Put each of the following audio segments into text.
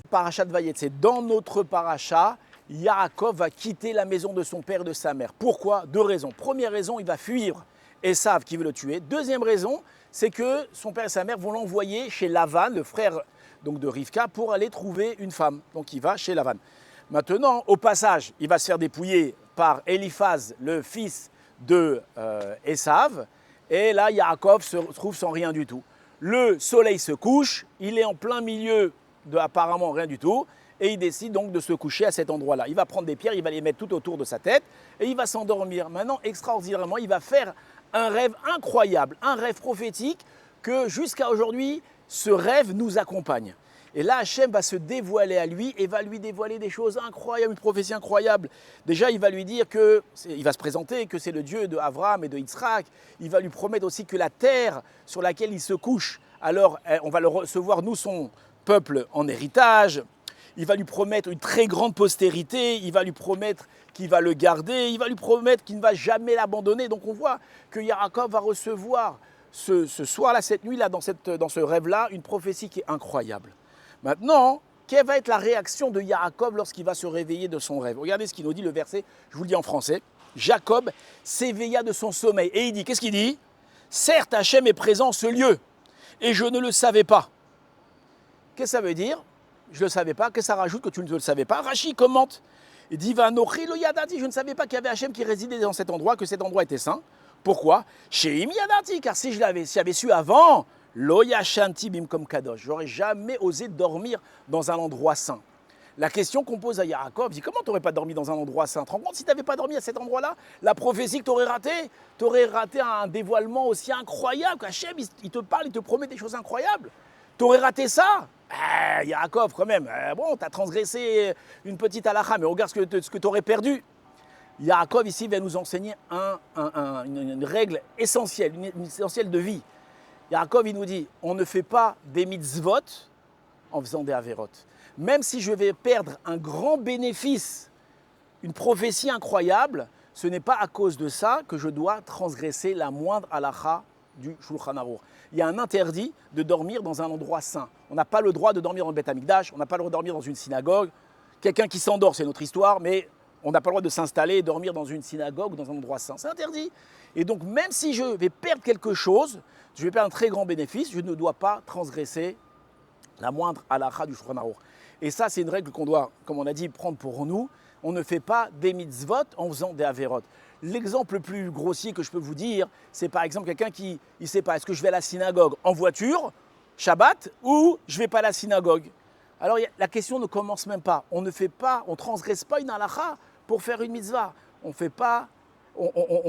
Parashat Vayetze, dans notre paracha, Yaakov va quitter la maison de son père et de sa mère. Pourquoi? Deux raisons. Première raison, il va fuir Esav qui veut le tuer. Deuxième raison, c'est que son père et sa mère vont l'envoyer chez Lavan, le frère donc, de Rivka, pour aller trouver une femme. Donc il va chez Lavan. Maintenant, au passage, il va se faire dépouiller par Eliphaz, le fils de Esav. Et là, Yaakov se trouve sans rien du tout. Le soleil se couche, il est en plein milieu de apparemment rien du tout, et il décide donc de se coucher à cet endroit-là. Il va prendre des pierres, il va les mettre tout autour de sa tête, et il va s'endormir. Maintenant, extraordinairement, il va faire un rêve incroyable, un rêve prophétique, que jusqu'à aujourd'hui, ce rêve nous accompagne. Et là, Hachem va se dévoiler à lui et va lui dévoiler des choses incroyables, une prophétie incroyable. Déjà, il va lui dire il va se présenter, que c'est le Dieu de Abraham et de Yitzhak. Il va lui promettre aussi que la terre sur laquelle il se couche, alors on va le recevoir, nous, son peuple, en héritage. Il va lui promettre une très grande postérité. Il va lui promettre qu'il va le garder. Il va lui promettre qu'il ne va jamais l'abandonner. Donc on voit que Yaakov va recevoir ce soir-là, cette nuit-là, dans ce rêve-là, une prophétie qui est incroyable. Maintenant, quelle va être la réaction de Yaakov lorsqu'il va se réveiller de son rêve? Regardez ce qu'il nous dit, le verset, je vous le dis en français. Jacob s'éveilla de son sommeil et il dit, qu'est-ce qu'il dit? Certes, Hachem est présent en ce lieu et je ne le savais pas. Qu'est-ce que ça veut dire? Je ne le savais pas. Qu'est-ce que ça rajoute que tu ne le savais pas? Rachi commente. Il dit, Vanochi lo yadati, je ne savais pas qu'il y avait Hachem qui résidait dans cet endroit, que cet endroit était saint. Pourquoi? Sheim yadati, car si j'avais su avant, lo yashanti bimkom kadosh, j'aurais jamais osé dormir dans un endroit saint. La question qu'on pose à Yaakov, dit comment tu n'aurais pas dormi dans un endroit saint? Tu te rends compte si tu n'avais pas dormi à cet endroit-là, la prophétie que tu aurais raté un dévoilement aussi incroyable. Hachem, il te parle, il te promet des choses incroyables. Tu aurais raté ça? Yaakov, quand même, bon, tu as transgressé une petite halakha, mais regarde ce que tu aurais perdu. Yaakov, ici, va nous enseigner une règle essentielle, une essentielle de vie. Yaakov, il nous dit, on ne fait pas des mitzvot en faisant des averot. Même si je vais perdre un grand bénéfice, une prophétie incroyable, ce n'est pas à cause de ça que je dois transgresser la moindre halakha du Shulchan Aruch. Il y a un interdit de dormir dans un endroit saint. On n'a pas le droit de dormir dans le Beth Amikdash, on n'a pas le droit de dormir dans une synagogue. Quelqu'un qui s'endort, c'est notre histoire, mais on n'a pas le droit de s'installer et dormir dans une synagogue ou dans un endroit saint. C'est interdit. Et donc, même si je vais perdre quelque chose, je vais perdre un très grand bénéfice, je ne dois pas transgresser la moindre halakha du Shulchan Aruch. Et ça, c'est une règle qu'on doit, comme on a dit, prendre pour nous. On ne fait pas des mitzvot en faisant des averot. L'exemple le plus grossier que je peux vous dire, c'est par exemple quelqu'un qui ne sait pas, est-ce que je vais à la synagogue en voiture, Shabbat, ou je ne vais pas à la synagogue? Alors la question ne commence même pas. On ne transgresse pas une halakha pour faire une mitzvah. On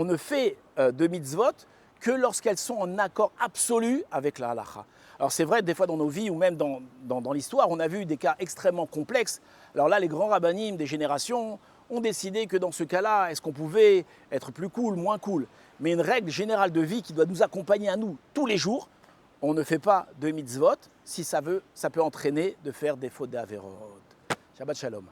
ne fait de mitzvot que lorsqu'elles sont en accord absolu avec la halakha. Alors c'est vrai, des fois dans nos vies ou même dans l'histoire, on a vu des cas extrêmement complexes. Alors là, les grands rabbinim des générations ont décidé que dans ce cas-là, est-ce qu'on pouvait être plus cool, moins cool? Mais une règle générale de vie qui doit nous accompagner à nous tous les jours, on ne fait pas de mitzvot si ça peut entraîner de faire des fautes d'Averot. Shabbat Shalom.